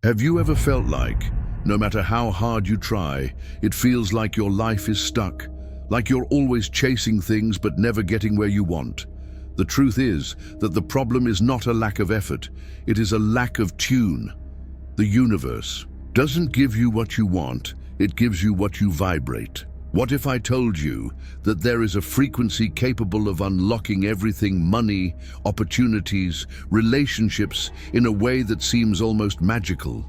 Have you ever felt like, no matter how hard you try, it feels like your life is stuck, like you're always chasing things but never getting where you want? The truth is that the problem is not a lack of effort, it is a lack of tune. The universe doesn't give you what you want, it gives you what you vibrate. What if I told you that there is a frequency capable of unlocking everything: money, opportunities, relationships, in a way that seems almost magical?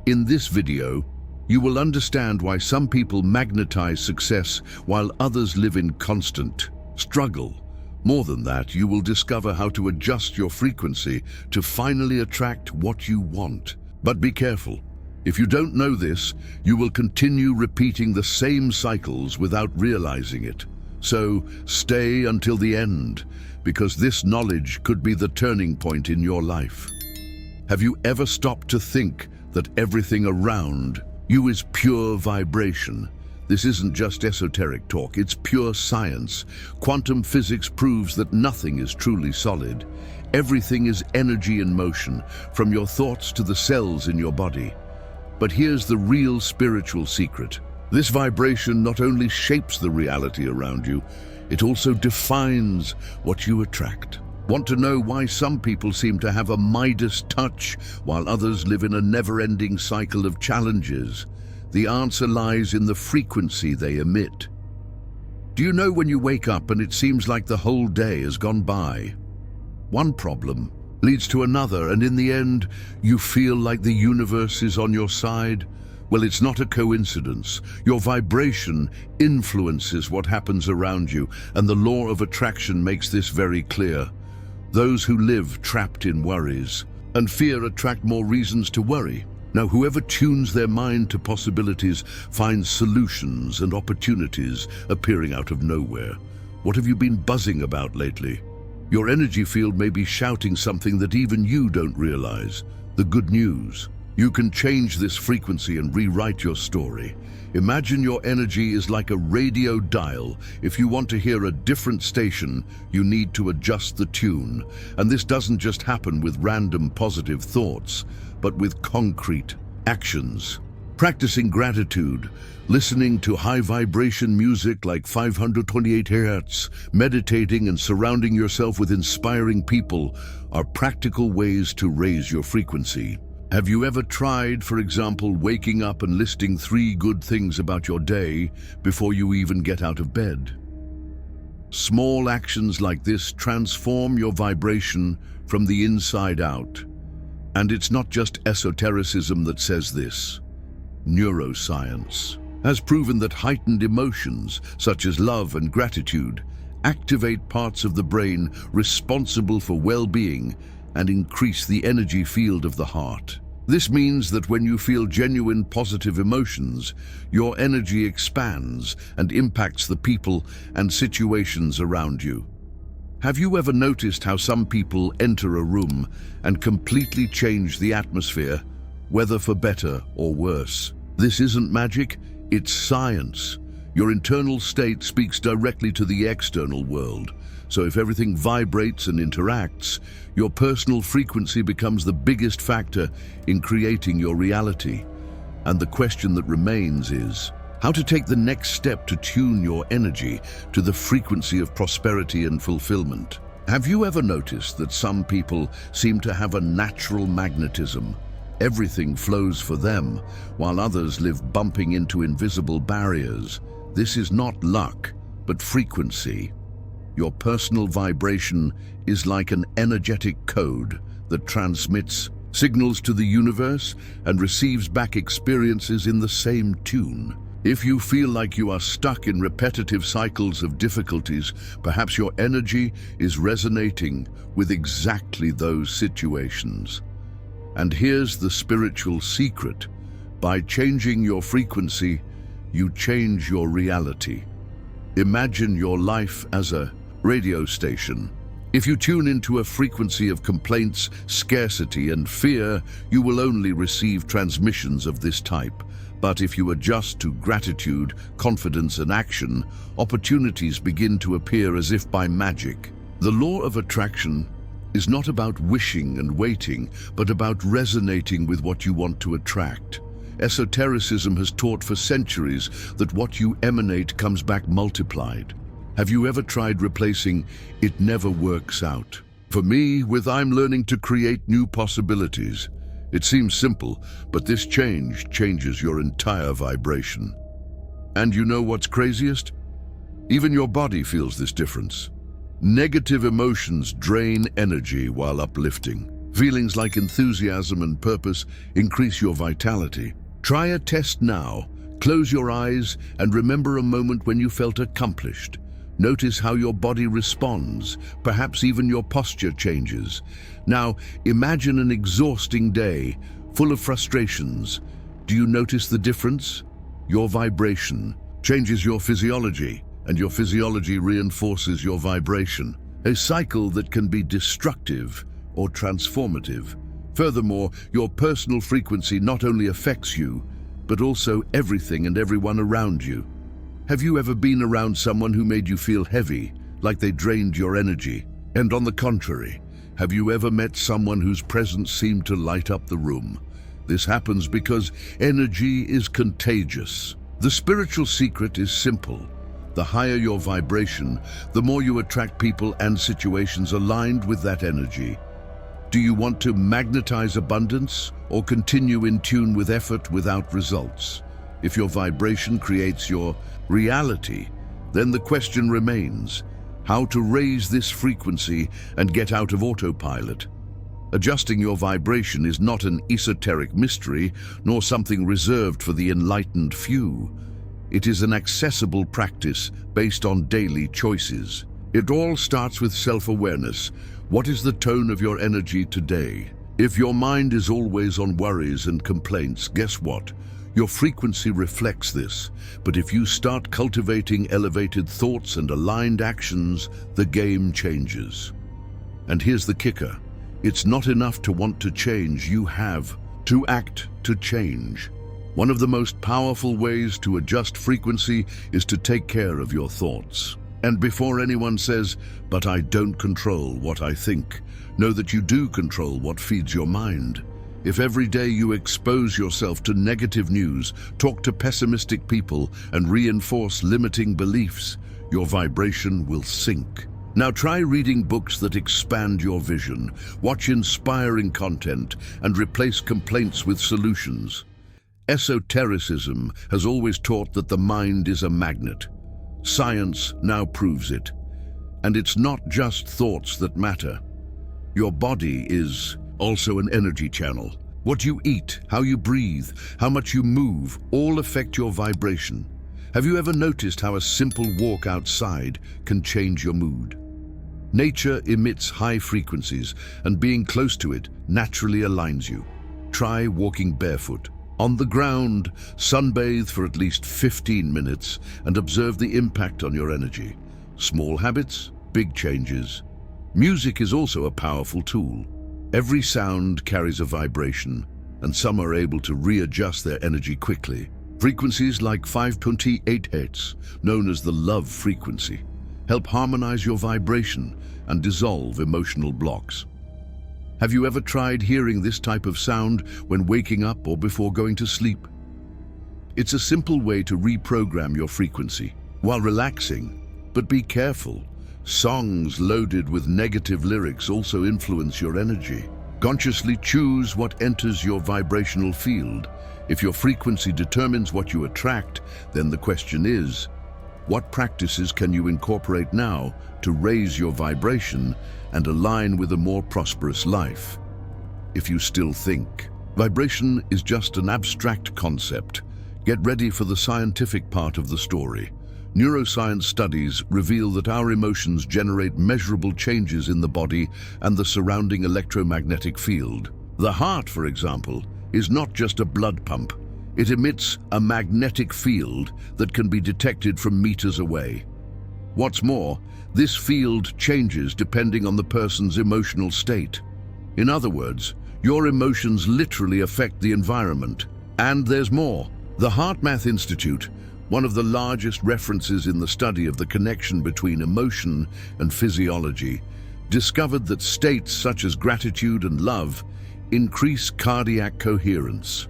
In this video, you will understand why some people magnetize success while others live in constant struggle. More than that, you will discover how to adjust your frequency to finally attract what you want. But be careful. If you don't know this, you will continue repeating the same cycles without realizing it. So stay until the end, because this knowledge could be the turning point in your life. Have you ever stopped to think that everything around you is pure vibration? This isn't just esoteric talk, it's pure science. Quantum physics proves that nothing is truly solid. Everything is energy in motion, from your thoughts to the cells in your body. But here's the real spiritual secret. This vibration not only shapes the reality around you, it also defines what you attract. Want to know why some people seem to have a Midas touch while others live in a never-ending cycle of challenges? The answer lies in the frequency they emit. Do you know when you wake up and it seems like the whole day has gone by? One problem leads to another, and in the end, you feel like the universe is on your side? Well, it's not a coincidence. Your vibration influences what happens around you, and the law of attraction makes this very clear. Those who live trapped in worries and fear attract more reasons to worry. Now, whoever tunes their mind to possibilities finds solutions and opportunities appearing out of nowhere. What have you been buzzing about lately? Your energy field may be shouting something that even you don't realize. The good news: you can change this frequency and rewrite your story. Imagine your energy is like a radio dial. If you want to hear a different station, you need to adjust the tune. And this doesn't just happen with random positive thoughts, but with concrete actions. Practicing gratitude, listening to high vibration music like 528 Hz, meditating and surrounding yourself with inspiring people are practical ways to raise your frequency. Have you ever tried, for example, waking up and listing 3 good things about your day before you even get out of bed? Small actions like this transform your vibration from the inside out. And it's not just esotericism that says this. Neuroscience has proven that heightened emotions, such as love and gratitude, activate parts of the brain responsible for well-being and increase the energy field of the heart. This means that when you feel genuine positive emotions, your energy expands and impacts the people and situations around you. Have you ever noticed how some people enter a room and completely change the atmosphere, whether for better or worse? This isn't magic, it's science. Your internal state speaks directly to the external world. So if everything vibrates and interacts, your personal frequency becomes the biggest factor in creating your reality. And the question that remains is how to take the next step to tune your energy to the frequency of prosperity and fulfillment. Have you ever noticed that some people seem to have a natural magnetism? Everything flows for them, while others live bumping into invisible barriers. This is not luck, but frequency. Your personal vibration is like an energetic code that transmits signals to the universe and receives back experiences in the same tune. If you feel like you are stuck in repetitive cycles of difficulties, perhaps your energy is resonating with exactly those situations. And here's the spiritual secret. By changing your frequency, you change your reality. Imagine your life as a radio station. If you tune into a frequency of complaints, scarcity, and fear, you will only receive transmissions of this type. But if you adjust to gratitude, confidence, and action, opportunities begin to appear as if by magic. The law of attraction is not about wishing and waiting, but about resonating with what you want to attract. Esotericism has taught for centuries that what you emanate comes back multiplied. Have you ever tried replacing "it never works out"? For me, with "I'm learning to create new possibilities." It seems simple, but this change changes your entire vibration. And you know what's craziest? Even your body feels this difference. Negative emotions drain energy while uplifting. Feelings like enthusiasm and purpose increase your vitality. Try a test now. Close your eyes and remember a moment when you felt accomplished. Notice how your body responds, perhaps even your posture changes. Now, imagine an exhausting day, full of frustrations. Do you notice the difference? Your vibration changes your physiology, and your physiology reinforces your vibration. A cycle that can be destructive or transformative. Furthermore, your personal frequency not only affects you, but also everything and everyone around you. Have you ever been around someone who made you feel heavy, like they drained your energy? And on the contrary, have you ever met someone whose presence seemed to light up the room? This happens because energy is contagious. The spiritual secret is simple. The higher your vibration, the more you attract people and situations aligned with that energy. Do you want to magnetize abundance or continue in tune with effort without results? If your vibration creates your reality, then the question remains, how to raise this frequency and get out of autopilot? Adjusting your vibration is not an esoteric mystery, nor something reserved for the enlightened few. It is an accessible practice based on daily choices. It all starts with self-awareness. What is the tone of your energy today? If your mind is always on worries and complaints, guess what? Your frequency reflects this. But if you start cultivating elevated thoughts and aligned actions, the game changes. And here's the kicker. It's not enough to want to change, you have to act to change. One of the most powerful ways to adjust frequency is to take care of your thoughts. And before anyone says, "But I don't control what I think," know that you do control what feeds your mind. If every day you expose yourself to negative news, talk to pessimistic people, and reinforce limiting beliefs, your vibration will sink. Now try reading books that expand your vision, watch inspiring content, and replace complaints with solutions. Esotericism has always taught that the mind is a magnet. Science now proves it. And it's not just thoughts that matter. Your body is also an energy channel. What you eat, how you breathe, how much you move, all affect your vibration. Have you ever noticed how a simple walk outside can change your mood? Nature emits high frequencies, and being close to it naturally aligns you. Try walking barefoot. On the ground, sunbathe for at least 15 minutes and observe the impact on your energy. Small habits, big changes. Music is also a powerful tool. Every sound carries a vibration, and some are able to readjust their energy quickly. Frequencies like 5.8 Hz, known as the love frequency, help harmonize your vibration and dissolve emotional blocks. Have you ever tried hearing this type of sound when waking up or before going to sleep? It's a simple way to reprogram your frequency while relaxing, but be careful. Songs loaded with negative lyrics also influence your energy. Consciously choose what enters your vibrational field. If your frequency determines what you attract, then the question is, what practices can you incorporate now to raise your vibration and align with a more prosperous life? If you still think vibration is just an abstract concept, get ready for the scientific part of the story. Neuroscience studies reveal that our emotions generate measurable changes in the body and the surrounding electromagnetic field. The heart, for example, is not just a blood pump. It emits a magnetic field that can be detected from meters away. What's more, this field changes depending on the person's emotional state. In other words, your emotions literally affect the environment. And there's more. The HeartMath Institute, one of the largest references in the study of the connection between emotion and physiology, discovered that states such as gratitude and love increase cardiac coherence.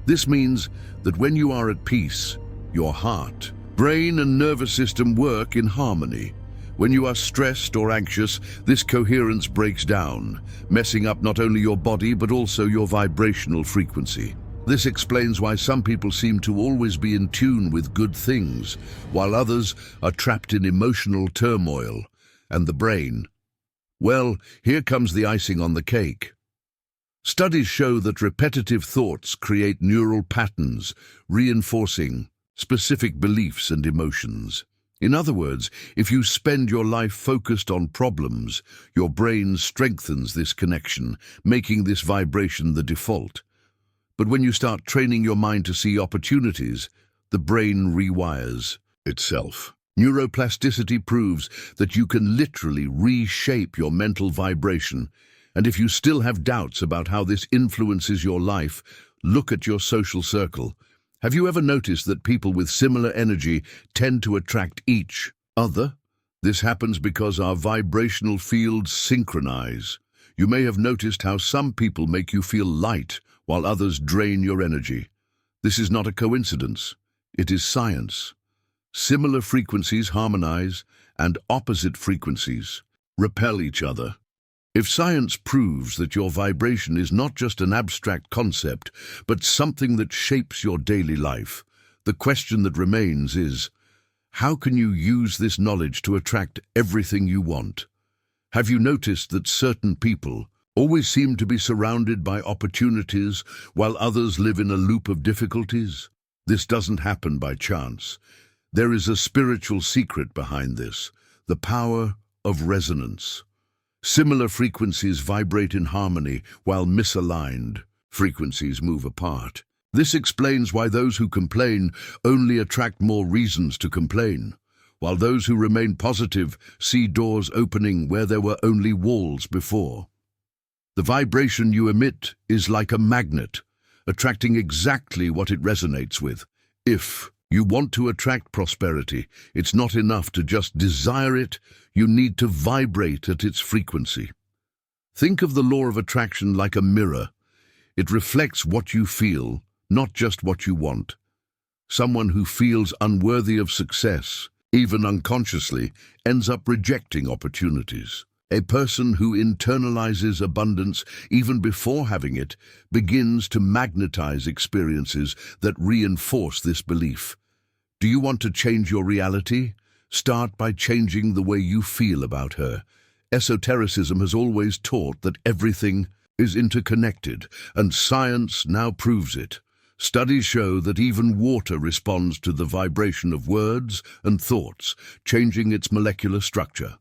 This means that when you are at peace, your heart, brain and nervous system work in harmony. When you are stressed or anxious, this coherence breaks down, messing up not only your body but also your vibrational frequency. This explains why some people seem to always be in tune with good things, while others are trapped in emotional turmoil. And the brain? Well, here comes the icing on the cake. Studies show that repetitive thoughts create neural patterns, reinforcing specific beliefs and emotions. In other words, if you spend your life focused on problems, your brain strengthens this connection, making this vibration the default. But when you start training your mind to see opportunities, the brain rewires itself. Neuroplasticity proves that you can literally reshape your mental vibration. And if you still have doubts about how this influences your life, look at your social circle. Have you ever noticed that people with similar energy tend to attract each other? This happens because our vibrational fields synchronize. You may have noticed how some people make you feel light while others drain your energy. This is not a coincidence. It is science. Similar frequencies harmonize, and opposite frequencies repel each other. If science proves that your vibration is not just an abstract concept, but something that shapes your daily life, the question that remains is, how can you use this knowledge to attract everything you want? Have you noticed that certain people always seem to be surrounded by opportunities while others live in a loop of difficulties? This doesn't happen by chance. There is a spiritual secret behind this, the power of resonance. Similar frequencies vibrate in harmony, while misaligned frequencies move apart. This explains why those who complain only attract more reasons to complain, while those who remain positive see doors opening where there were only walls before. The vibration you emit is like a magnet, attracting exactly what it resonates with. If you want to attract prosperity, it's not enough to just desire it, you need to vibrate at its frequency. Think of the law of attraction like a mirror. It reflects what you feel, not just what you want. Someone who feels unworthy of success, even unconsciously, ends up rejecting opportunities. A person who internalizes abundance even before having it begins to magnetize experiences that reinforce this belief. Do you want to change your reality? Start by changing the way you feel about her. Esotericism has always taught that everything is interconnected, and science now proves it. Studies show that even water responds to the vibration of words and thoughts, changing its molecular structure.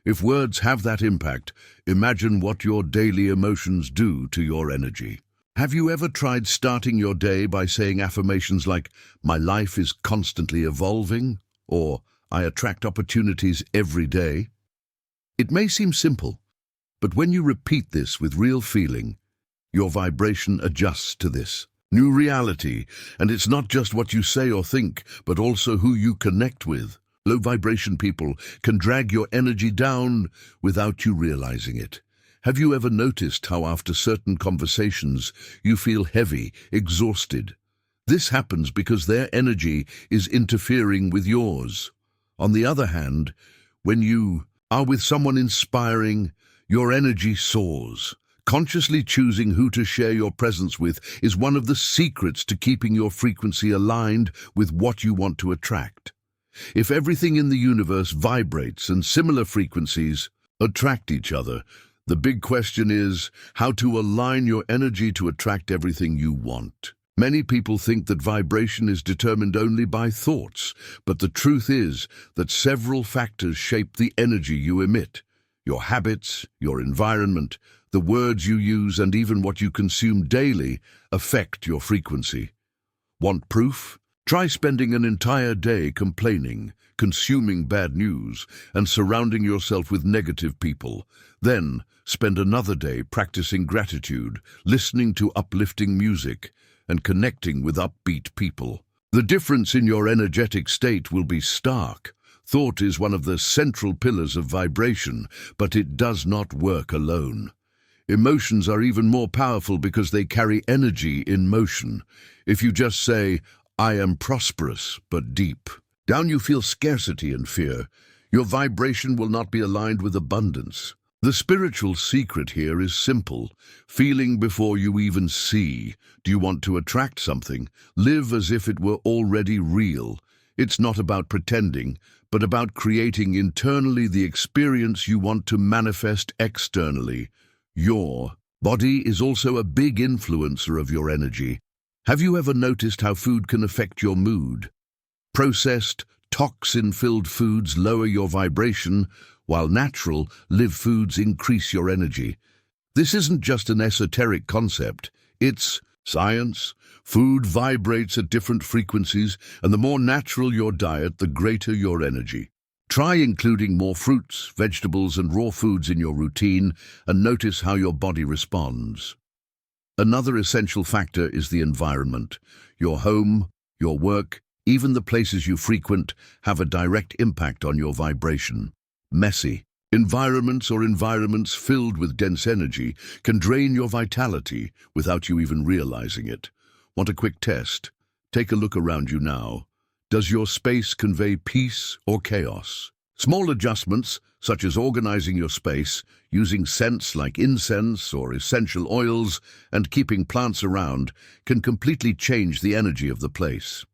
If words have that impact, imagine what your daily emotions do to your energy. Have you ever tried starting your day by saying affirmations like, "My life is constantly evolving," or "I attract opportunities every day"? It may seem simple, but when you repeat this with real feeling, your vibration adjusts to this new reality, and it's not just what you say or think, but also who you connect with. Low vibration people can drag your energy down without you realizing it. Have you ever noticed how after certain conversations you feel heavy, exhausted? This happens because their energy is interfering with yours. On the other hand, when you are with someone inspiring, your energy soars. Consciously choosing who to share your presence with is one of the secrets to keeping your frequency aligned with what you want to attract. If everything in the universe vibrates and similar frequencies attract each other, the big question is how to align your energy to attract everything you want. Many people think that vibration is determined only by thoughts, but the truth is that several factors shape the energy you emit. Your habits, your environment, the words you use, and even what you consume daily affect your frequency. Want proof? Try spending an entire day complaining, consuming bad news, and surrounding yourself with negative people. Then spend another day practicing gratitude, listening to uplifting music, and connecting with upbeat people. The difference in your energetic state will be stark. Thought is one of the central pillars of vibration, but it does not work alone. Emotions are even more powerful because they carry energy in motion. If you just say, "I am prosperous," but deep down you feel scarcity and fear, your vibration will not be aligned with abundance. The spiritual secret here is simple: feeling before you even see. Do you want to attract something? Live as if it were already real. It's not about pretending, but about creating internally the experience you want to manifest externally. Your body is also a big influencer of your energy. Have you ever noticed how food can affect your mood? Processed, toxin-filled foods lower your vibration, while natural, live foods increase your energy. This isn't just an esoteric concept, it's science. Food vibrates at different frequencies, and the more natural your diet, the greater your energy. Try including more fruits, vegetables, and raw foods in your routine, and notice how your body responds. Another essential factor is the environment. Your home, your work, even the places you frequent have a direct impact on your vibration. Messy environments filled with dense energy can drain your vitality without you even realizing it. Want a quick test? Take a look around you now. Does your space convey peace or chaos? Small adjustments, such as organizing your space, using scents like incense or essential oils, and keeping plants around, can completely change the energy of the place.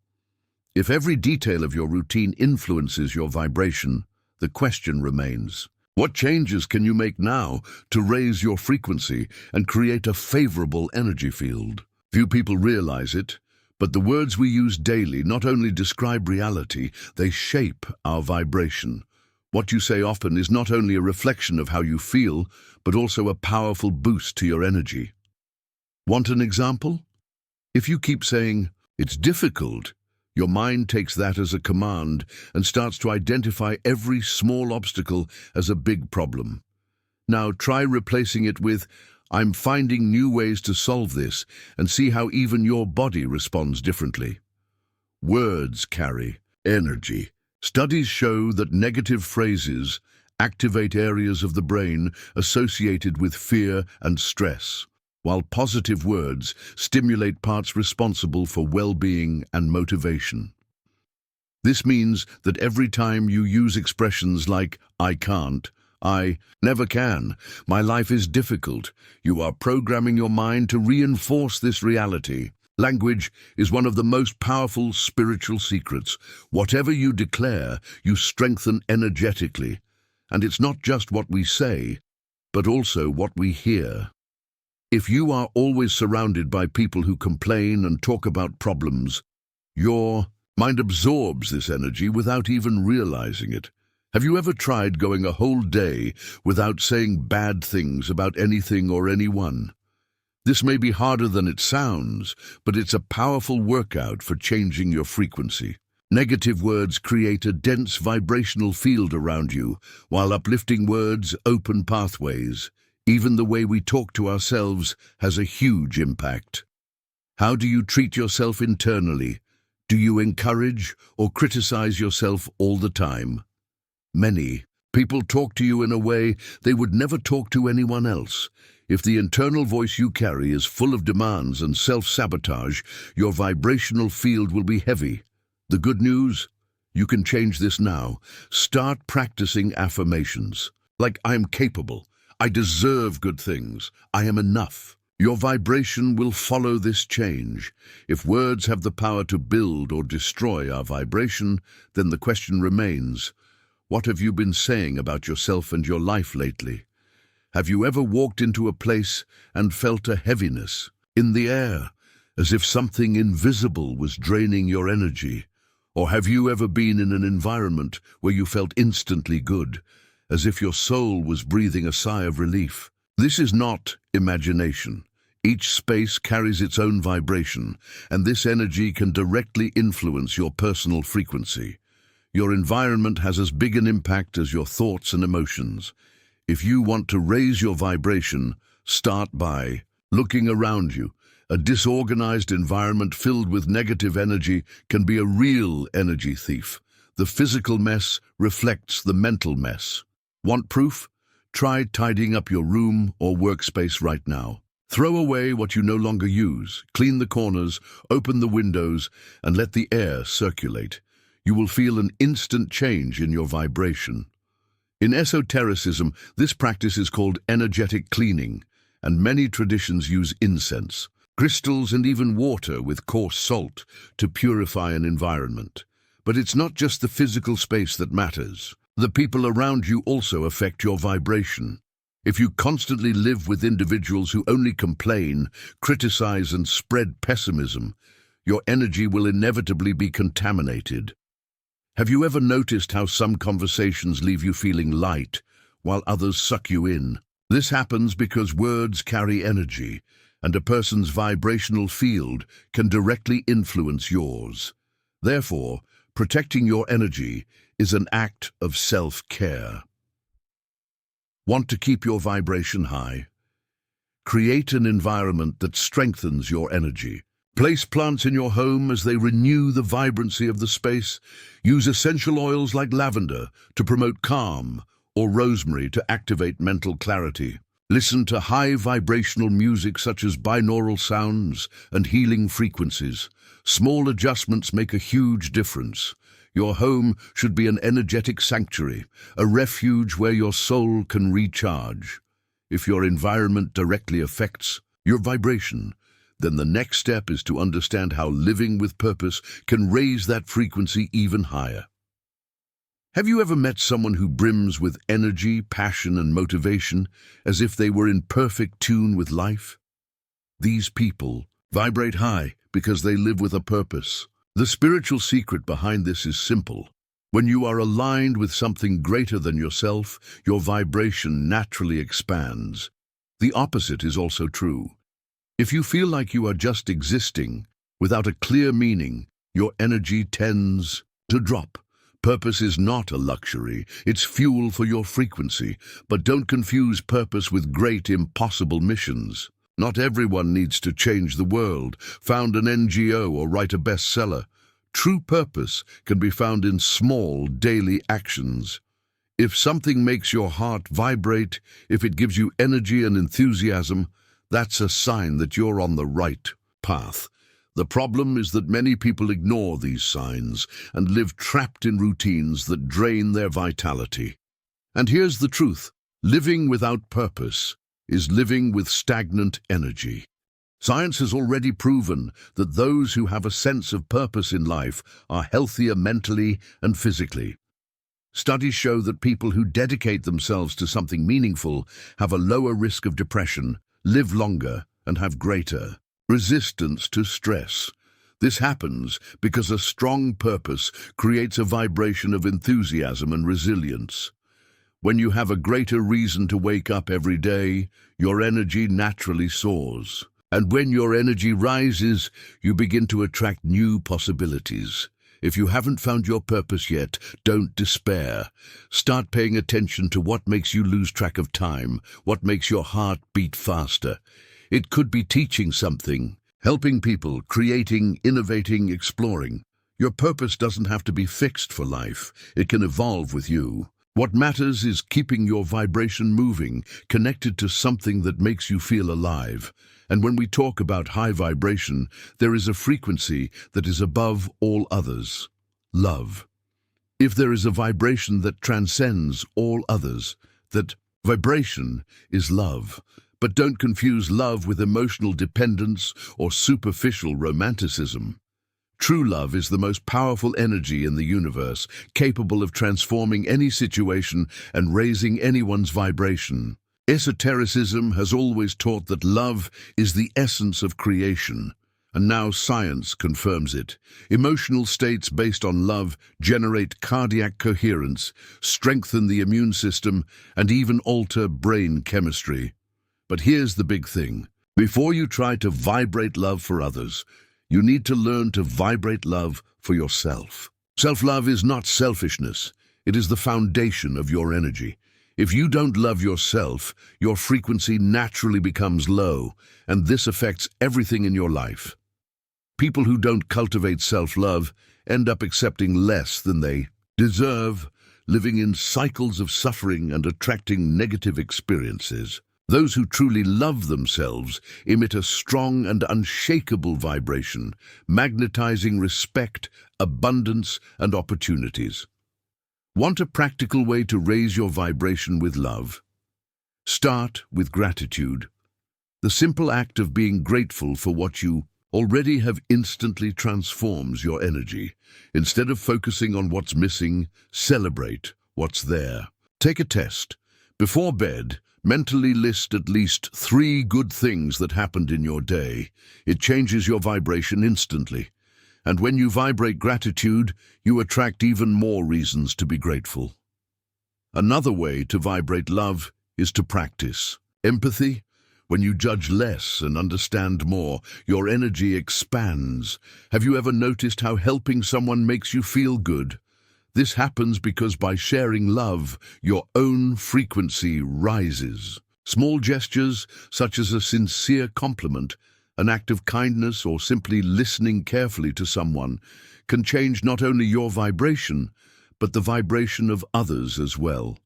If every detail of your routine influences your vibration, the question remains: what changes can you make now to raise your frequency and create a favorable energy field? Few people realize it, but the words we use daily not only describe reality, they shape our vibration. What you say often is not only a reflection of how you feel, but also a powerful boost to your energy. Want an example? If you keep saying, "It's difficult," your mind takes that as a command and starts to identify every small obstacle as a big problem. Now try replacing it with, "I'm finding new ways to solve this," and see how even your body responds differently. Words carry energy. Studies show that negative phrases activate areas of the brain associated with fear and stress, while positive words stimulate parts responsible for well-being and motivation. This means that every time you use expressions like "I can't," "I never can," "My life is difficult," you are programming your mind to reinforce this reality. Language is one of the most powerful spiritual secrets. Whatever you declare, you strengthen energetically. And it's not just what we say, but also what we hear. If you are always surrounded by people who complain and talk about problems, your mind absorbs this energy without even realizing it. Have you ever tried going a whole day without saying bad things about anything or anyone? This may be harder than it sounds, but it's a powerful workout for changing your frequency. Negative words create a dense vibrational field around you, while uplifting words open pathways. Even the way we talk to ourselves has a huge impact. How do you treat yourself internally? Do you encourage or criticize yourself all the time? Many people talk to you in a way they would never talk to anyone else. If the internal voice you carry is full of demands and self-sabotage, your vibrational field will be heavy. The good news? You can change this now. Start practicing affirmations, like "I am capable," "I deserve good things," "I am enough." Your vibration will follow this change. If words have the power to build or destroy our vibration, then the question remains: what have you been saying about yourself and your life lately? Have you ever walked into a place and felt a heaviness in the air, as if something invisible was draining your energy? Or have you ever been in an environment where you felt instantly good, as if your soul was breathing a sigh of relief? This is not imagination. Each space carries its own vibration, and this energy can directly influence your personal frequency. Your environment has as big an impact as your thoughts and emotions. If you want to raise your vibration, start by looking around you. A disorganized environment filled with negative energy can be a real energy thief. The physical mess reflects the mental mess. Want proof? Try tidying up your room or workspace right now. Throw away what you no longer use, clean the corners, open the windows, and let the air circulate. You will feel an instant change in your vibration. In esotericism, this practice is called energetic cleaning, and many traditions use incense, crystals, and even water with coarse salt to purify an environment. But it's not just the physical space that matters. The people around you also affect your vibration. If you constantly live with individuals who only complain, criticize, and spread pessimism, your energy will inevitably be contaminated. Have you ever noticed how some conversations leave you feeling light, while others suck you in? This happens because words carry energy, and a person's vibrational field can directly influence yours. Therefore, protecting your energy is an act of self-care. Want to keep your vibration high? Create an environment that strengthens your energy. Place plants in your home as they renew the vibrancy of the space. Use essential oils like lavender to promote calm, or rosemary to activate mental clarity. Listen to high vibrational music such as binaural sounds and healing frequencies. Small adjustments make a huge difference. Your home should be an energetic sanctuary, a refuge where your soul can recharge. If your environment directly affects your vibration, then the next step is to understand how living with purpose can raise that frequency even higher. Have you ever met someone who brims with energy, passion, and motivation, as if they were in perfect tune with life? These people vibrate high because they live with a purpose. The spiritual secret behind this is simple. When you are aligned with something greater than yourself, your vibration naturally expands. The opposite is also true. If you feel like you are just existing, without a clear meaning, your energy tends to drop. Purpose is not a luxury, it's fuel for your frequency, but don't confuse purpose with great, impossible missions. Not everyone needs to change the world, found an NGO, or write a bestseller. True purpose can be found in small, daily actions. If something makes your heart vibrate, if it gives you energy and enthusiasm, that's a sign that you're on the right path. The problem is that many people ignore these signs and live trapped in routines that drain their vitality. And here's the truth: living without purpose is living with stagnant energy. Science has already proven that those who have a sense of purpose in life are healthier mentally and physically. Studies show that people who dedicate themselves to something meaningful have a lower risk of depression, live longer, and have greater resistance to stress. This happens because a strong purpose creates a vibration of enthusiasm and resilience. When you have a greater reason to wake up every day, your energy naturally soars. And when your energy rises, you begin to attract new possibilities. If you haven't found your purpose yet, don't despair. Start paying attention to what makes you lose track of time, what makes your heart beat faster. It could be teaching something, helping people, creating, innovating, exploring. Your purpose doesn't have to be fixed for life. It can evolve with you. What matters is keeping your vibration moving, connected to something that makes you feel alive. And when we talk about high vibration, there is a frequency that is above all others: love. If there is a vibration that transcends all others, that vibration is love. But don't confuse love with emotional dependence or superficial romanticism. True love is the most powerful energy in the universe, capable of transforming any situation and raising anyone's vibration. Esotericism has always taught that love is the essence of creation, and now science confirms it. Emotional states based on love generate cardiac coherence, strengthen the immune system, and even alter brain chemistry. But here's the big thing. Before you try to vibrate love for others, you need to learn to vibrate love for yourself. Self-love is not selfishness. It is the foundation of your energy. If you don't love yourself, your frequency naturally becomes low, and this affects everything in your life. People who don't cultivate self-love end up accepting less than they deserve, living in cycles of suffering and attracting negative experiences. Those who truly love themselves emit a strong and unshakable vibration, magnetizing respect, abundance, and opportunities. Want a practical way to raise your vibration with love? Start with gratitude. The simple act of being grateful for what you already have instantly transforms your energy. Instead of focusing on what's missing, celebrate what's there. Take a test. Before bed, mentally list at least 3 good things that happened in your day. It changes your vibration instantly. And when you vibrate gratitude, you attract even more reasons to be grateful. Another way to vibrate love is to practice empathy. When you judge less and understand more, your energy expands. Have you ever noticed how helping someone makes you feel good? This happens because by sharing love, your own frequency rises. Small gestures, such as a sincere compliment, an act of kindness, or simply listening carefully to someone, can change not only your vibration, but the vibration of others as well.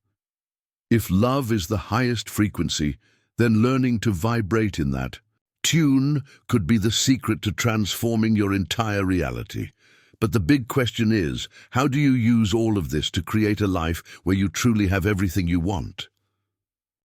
If love is the highest frequency, then learning to vibrate in that tune could be the secret to transforming your entire reality. But the big question is, how do you use all of this to create a life where you truly have everything you want?